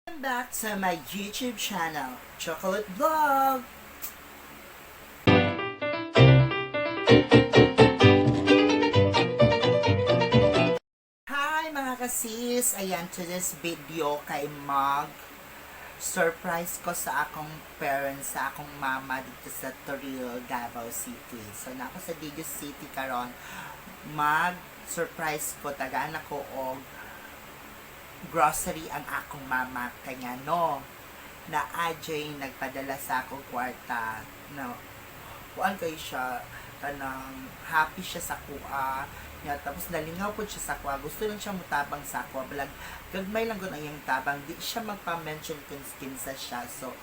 Welcome back to my YouTube channel, Chocolate Vlog! Hi mga kasis! Ayan, to this video kay surprise ko sa akong parents, sa akong mama dito sa Toril, Davao City. So, nako sa Digos City karon surprise ko, tagaan ako og grocery ang akong mama kanya no na ajay nagpadala sa akong kwarta no kuan kay siya kanang happy siya sa kuha niya, tapos nalingaw po siya sa kuha, gusto lang siya mutabang sa kuha, balag gagmay lang gud ang iyang tabang, di siya magpa-mention kung kinsa siya. So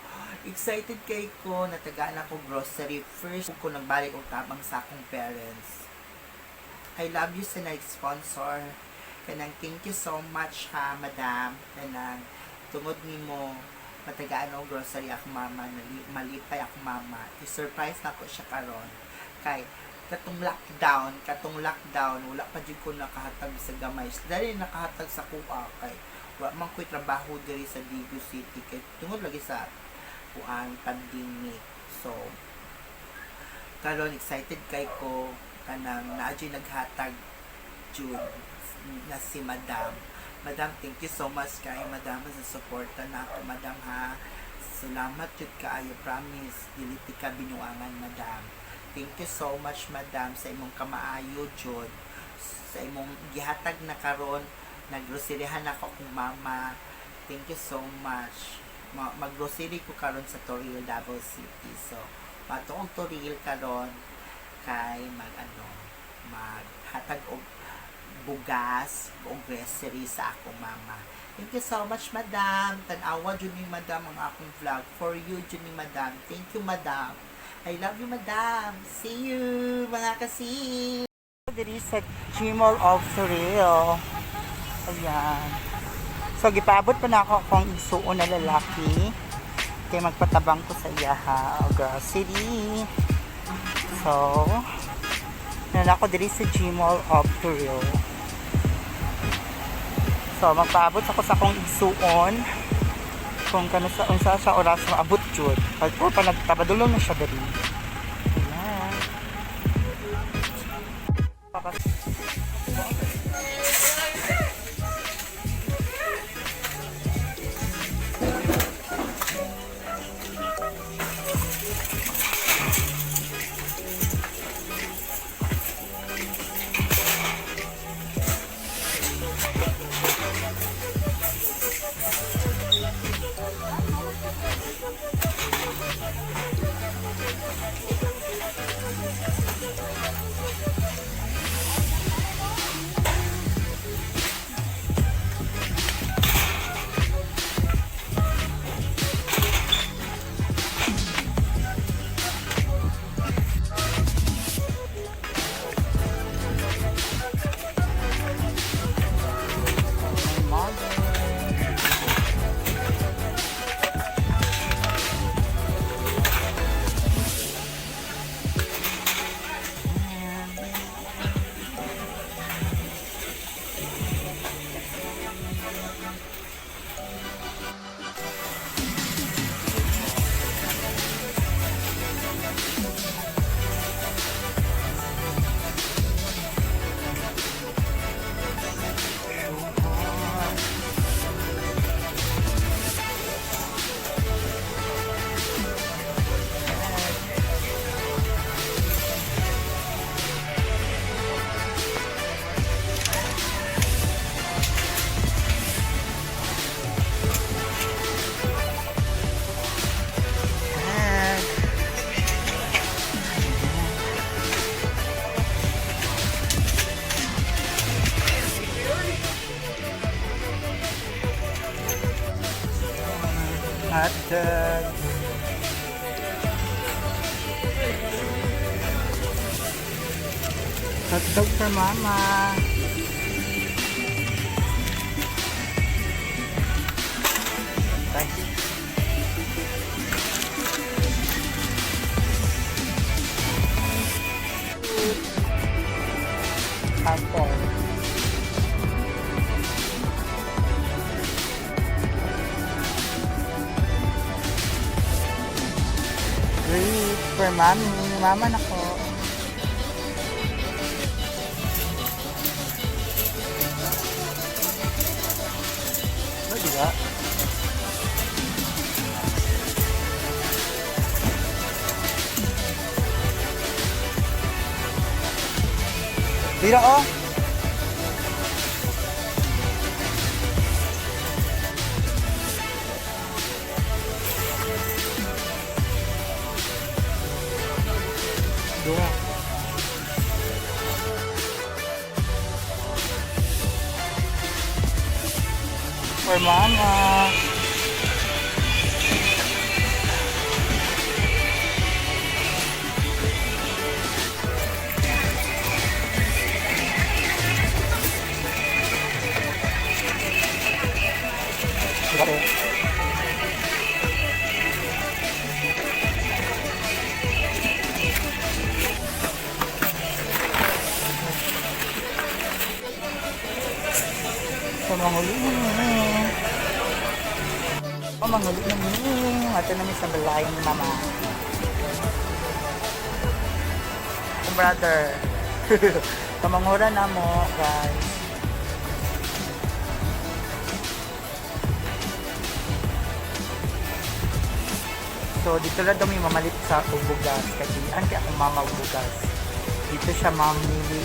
excited kay ko na tagaan ako grocery first ko nagbalik og tabang sa akong parents. I love you sa nag-sponsor. Kanang thank you so much ha, madam. Kanang tungod nimo matagaan og grocery ako mama, malipay ako mama. I-surprise na ko siya karon. Kay katong lockdown, wala pa jud ko nakahatag sa gamay. Dali nakahatag sa kuha kay wa man ko'y trabaho diri sa Digos City kay tungod lagi sa kuan pandemic. So karon excited kay ko kanang naadyo naghatag jud na si Madam. Madam, thank you so much kay Madam sa suporta na ako, Madam ha. Salamat jud kaayo, promise. Dili ti ka binuangan, Madam. Thank you so much, Madam, sa imong kamaayo jud. Sa imong gihatag na karon, naggroceryhan ako kung mama. Thank you so much. Maggrocery ko karon sa Toril, Davao City. So, patong Toril karon kay maghatag og bugas o grocery sa akong mama. Thank you so much, Madam. Tanawa dyan ni Madam ang akong vlog. For you dyan ni Madam. Thank you, Madam. I love you, Madam. See you, mga kasi. Diri sa Gmall of Surreal. Ayan. So, gipaabot pa na ako akong isuon na lalaki. Kaya magpatabang ko sa iya ha. O grocery. So, nala ko diri sa Gmall of Surreal. So, magpaabot ako sa akong igsuon kung sa unsa sa oras maabot jud. Kaya po pa nagtabadulong na siya dali. Ayan. Hotdog. Hotdog for mama. Bye. Apple. for mami. Mama na ko. Ano diba? Dito oh. Dua. For mama. Okay. Manghuli namin. Ato namin sa balay ni mama. Kung brother. Kamangura na mo, guys. So, dito lang daw may mamalit sa bugas. Kasi, kaya akong mama bugas. Dito siya mamili.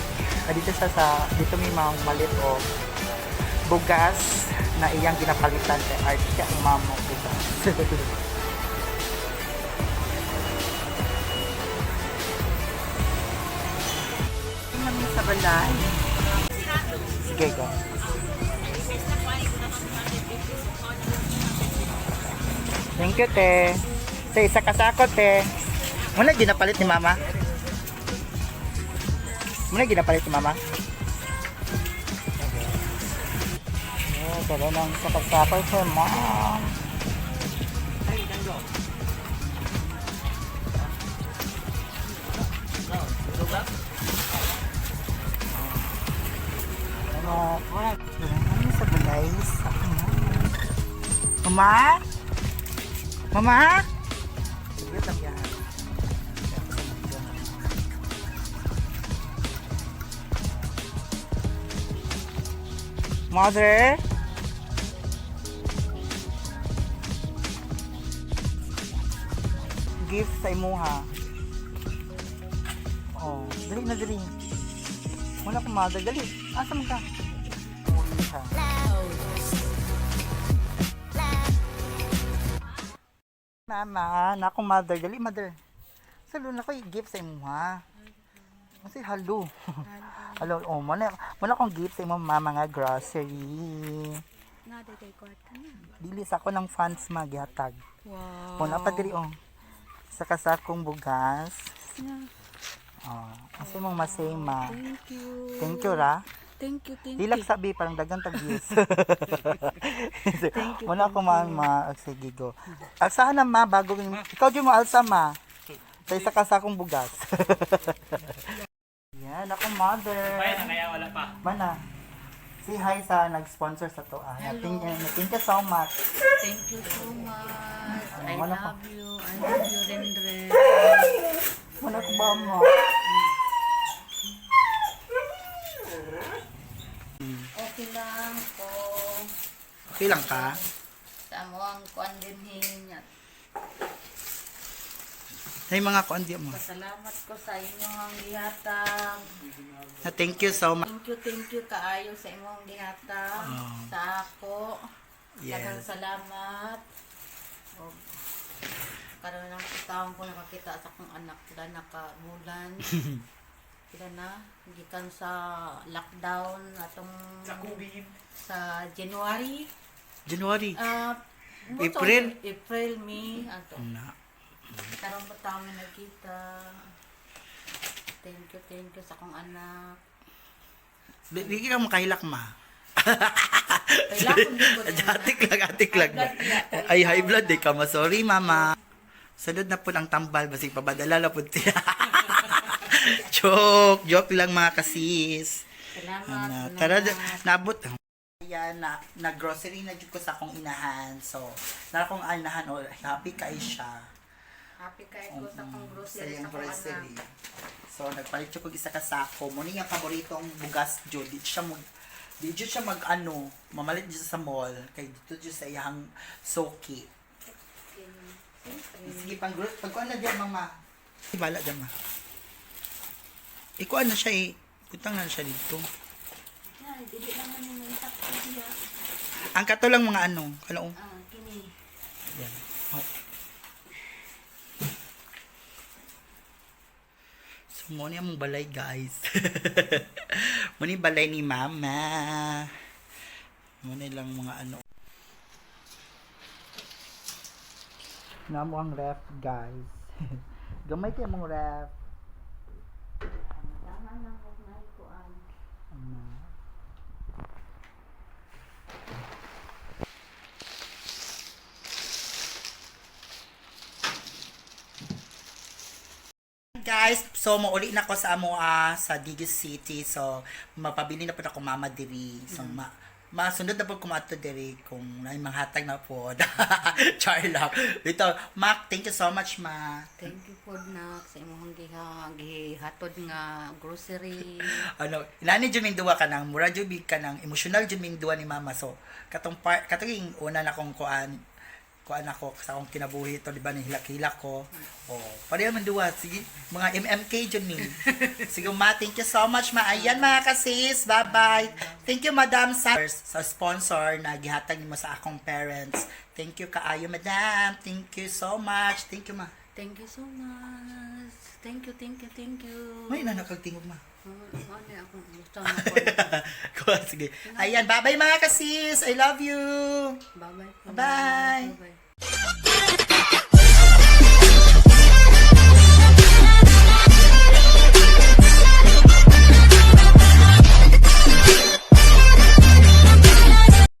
Dito may mamalit o bugas na iyang ginapalitan kay Art siya ang mama bugas. Tingnan mo sa balay. Sige, go. Thank you, te. Sa isa kasakot, te. Muna ginapalit ni mama? Dala ng sakasakal for mom. Ano sa balay? Mama? Mama? Sige lang yan. Mother? Gift sa imuha. Oh, dali na dali. Wala ko mother, dali. Asa mo ka? Mama, na akong mother, dali mother. Salo na ko gift sa imuha. Kasi halo. Halo, oh, mana akong gift sa imuha, mama nga grocery. Nga day kwarta na. Dili sa ako ng funds magihatag. Wow. Wala pa diri oh. Sa kasakong bugas. Yeah. Oh, kasi mong masema. Thank you. Thank you ra. Thank you. Dilak sabi parang dagang tag-views. Thank you. Muna ko ma sige go. Alsahan na ma bago ikaw di mo alsa ma. Sa isa kasakong bugas. Yan ako mother. Bayan na kaya wala pa. Mana. Say hi sa nag-sponsor sa to. Thank you so much. Thank you so much. I Wala pa. love you. I love you, Rendre. Muna ko ba mo? Okay lang po. Okay lang ka? Sa mo ang kuan din niya. Ay mga kuandi mo. Pasalamat ko sa inyong gihatag. Thank you so much. Thank you kaayo sa imong gihatag sa ako. Daghang salamat. O, karon lang taon ko nakakita sa akong anak sila nakamulan. Sila na gikan sa lockdown atong Sa COVID. sa January. April, May ato. Na. Karon ba tayo nagkita? Thank you sa akong anak. Di ka makahilak ma. Kailangan ko Atik lang. Ay, high blood ka ma. Sorry mama. Sunod na po ang tambal. Basig pabadala na po siya. Joke lang mga kasis. Salamat. Tara, nabot. Ayan, na-grocery na dyan ko sa akong inahan. So, na akong inahan, happy kay siya. Happy kay ko sa kong grocery Sayang sa kong grocery. anak. So, nagpalit siya kong isa ka sako. Muna yung paboritong bugas dyo. Di siya mag mamalit dito sa mall. Kay dito dyo sa iyang soki. Sige, pagkuhan na dyan, mama. Ibala dyan, ma. Ikuan na siya eh. Putang na siya dito. Ay, dili naman yung takto siya. Ang kato lang mga kalaong. Kini. Yan. Oh. So, muna yung balay, guys. Muna yung balay ni mama. Muna lang mga Namo ang ref, guys. Gamay kayo mong ref. Tama na ko na ikuan. Guys, so mauli na ko sa sa Digis City. So mapabili na po ako mama diri. So masunod na po kumato diri kung may manghatag na po. Char lang. Dito, Mac, thank you so much, Ma. Thank you po na sa imong gihatod nga grocery. Ilani jud duwa ka nang mura jud ka nang emotional jud duwa ni mama. So katong katong una na kong kuan ako sa akong kinabuhi to, di ba, nihilak-hilak ko. Pareho man duwa. Sige, mga MMK dyan ni. Sige, ma, thank you so much, ma. Ayan, mga kasis. Bye-bye. Thank you, Madam sa sponsor na gihatag mo sa akong parents. Thank you, kaayo, Madam. Thank you so much. Thank you, ma. Thank you so much. Thank you. May nakagtingog, ma. Ano ako gusto na Sige. Ayan, bye-bye, mga kasis. I love you. Bye-bye. Bye. Bye-bye.